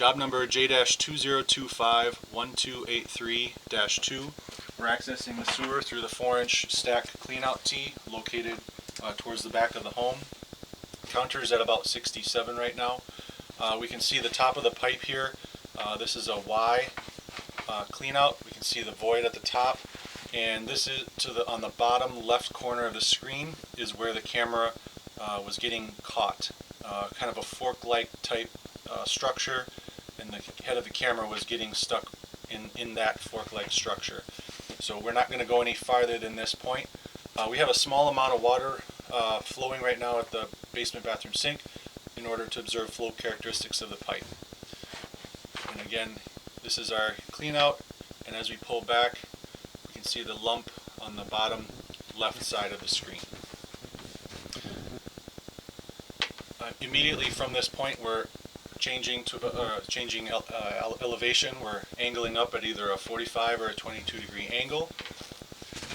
Job number J-2025-1283-2. We're accessing the sewer through the 4-inch stack cleanout tee located towards the back of the home. Counter's at about 67 right now. We can see the top of the pipe here. This is a Y cleanout. We can see the void at the top, and this is on the bottom left corner of the screen is where the camera was getting caught. Kind of a fork-like type structure, and the head of the camera was getting stuck in that fork-like structure. So we're not going to go any farther than this point. We have a small amount of water flowing right now at the basement bathroom sink in order to observe flow characteristics of the pipe. And again, this is our clean out, and as we pull back, we can see the lump on the bottom left side of the screen. Immediately from this point, we're changing elevation. We're angling up at either a 45 or a 22 degree angle.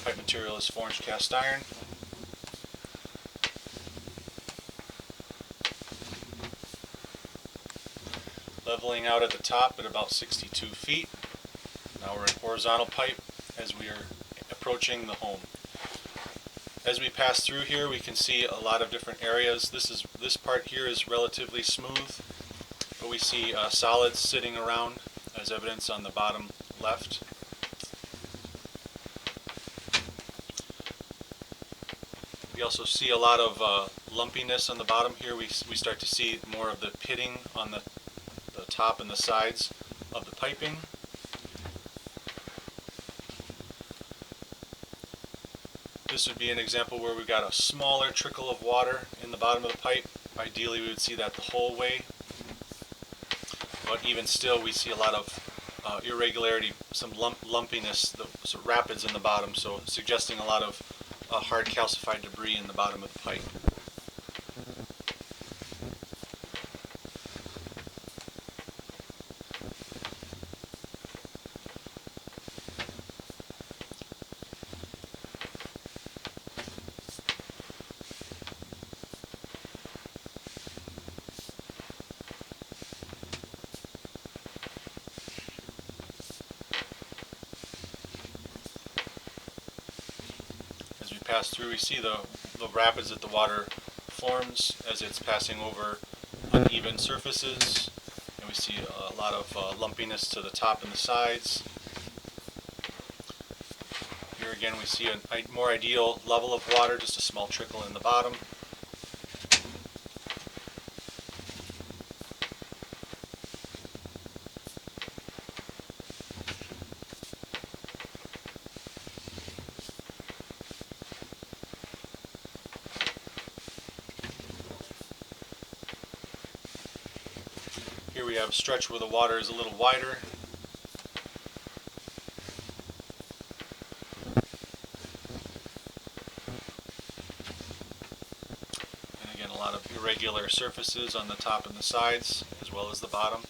Pipe material is 4-inch cast iron. Leveling out at the top at about 62 feet. Now we're in horizontal pipe as we are approaching the home. As we pass through here, we can see a lot of different areas. This part here is relatively smooth, but we see solids sitting around as evidence on the bottom left. We also see a lot of lumpiness on the bottom here. We start to see more of the pitting on the top and the sides of the piping. This would be an example where we've got a smaller trickle of water in the bottom of the pipe. Ideally we would see that the whole way, but even still we see a lot of irregularity, some lumpiness, some rapids in the bottom, so suggesting a lot of hard calcified debris in the bottom of the pipe. Pass through, we see the rapids that the water forms as it's passing over uneven surfaces, and we see a lot of lumpiness to the top and the sides. Here again we see a more ideal level of water, just a small trickle in the bottom. Here we have a stretch where the water is a little wider. And again, a lot of irregular surfaces on the top and the sides, as well as the bottom.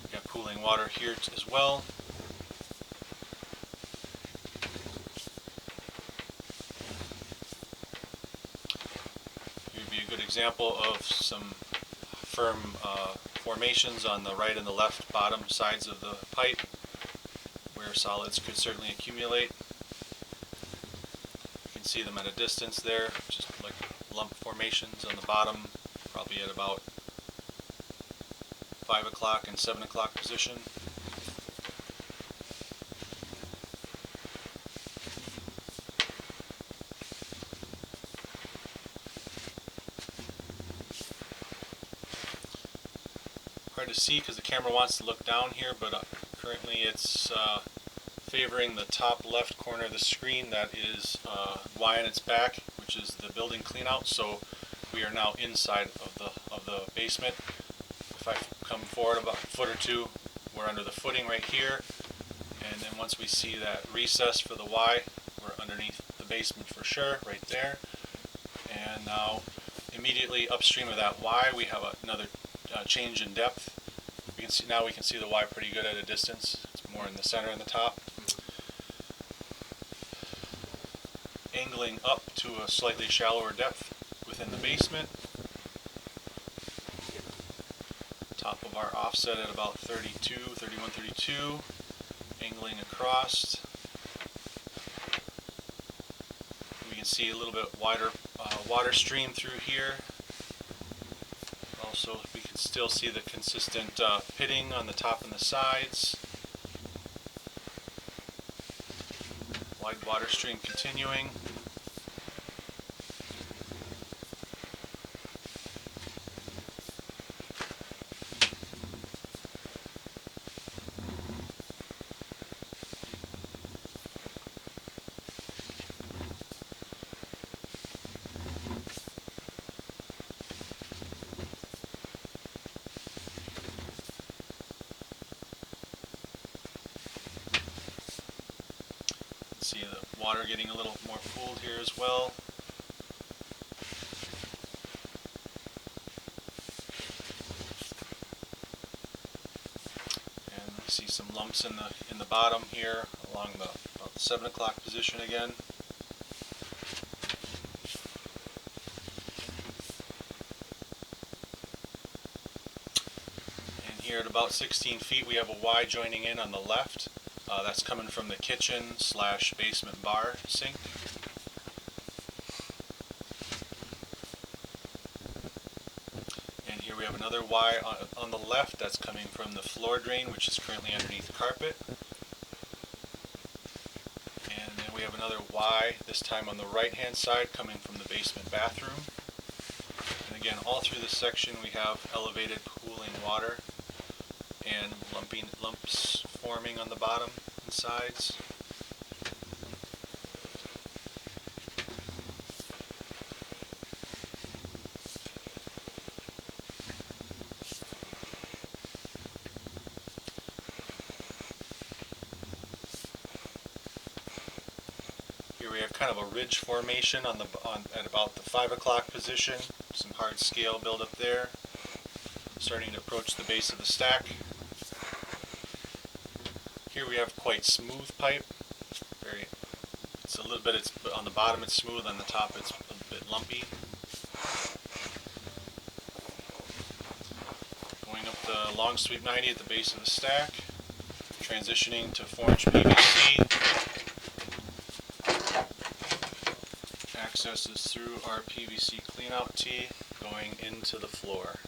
We've got pooling water here as well. Be a good example of some firm formations on the right and the left bottom sides of the pipe where solids could certainly accumulate. You can see them at a distance there, just like lump formations on the bottom, probably at about 5 o'clock and 7 o'clock position. Hard to see because the camera wants to look down here, but currently it's favoring the top left corner of the screen. That is Y on its back, which is the building cleanout. So we are now inside of the basement. If I come forward about a foot or two, we're under the footing right here, and then once we see that recess for the Y, we're underneath the basement for sure, right there. And now immediately upstream of that Y, we have another change in depth. We can see the Y pretty good at a distance. It's more in the center and the top. angling up to a slightly shallower depth within the basement. Top of our offset at about 31, 32, angling across. We can see a little bit wider water stream through here. Also, we can still see the consistent pitting on the top and the sides. Wide water stream continuing. See the water getting a little more cooled here as well. And we see some lumps in the bottom here along the about the 7 o'clock position again. And here at about 16 feet we have a Y joining in on the left. That's coming from the kitchen / basement bar sink. And here we have another Y on the left that's coming from the floor drain, which is currently underneath carpet. And then we have another Y, this time on the right hand side, coming from the basement bathroom. And again, all through this section we have elevated pooling water and lumps forming on the bottom and sides. Here we have kind of a ridge formation at about the 5 o'clock position. Some hard scale buildup there. Starting to approach the base of the stack. Here we have quite smooth pipe. It's on the bottom it's smooth, on the top it's a bit lumpy. Going up the long sweep 90 at the base of the stack. Transitioning to 4-inch PVC. Access is through our PVC cleanout tee going into the floor.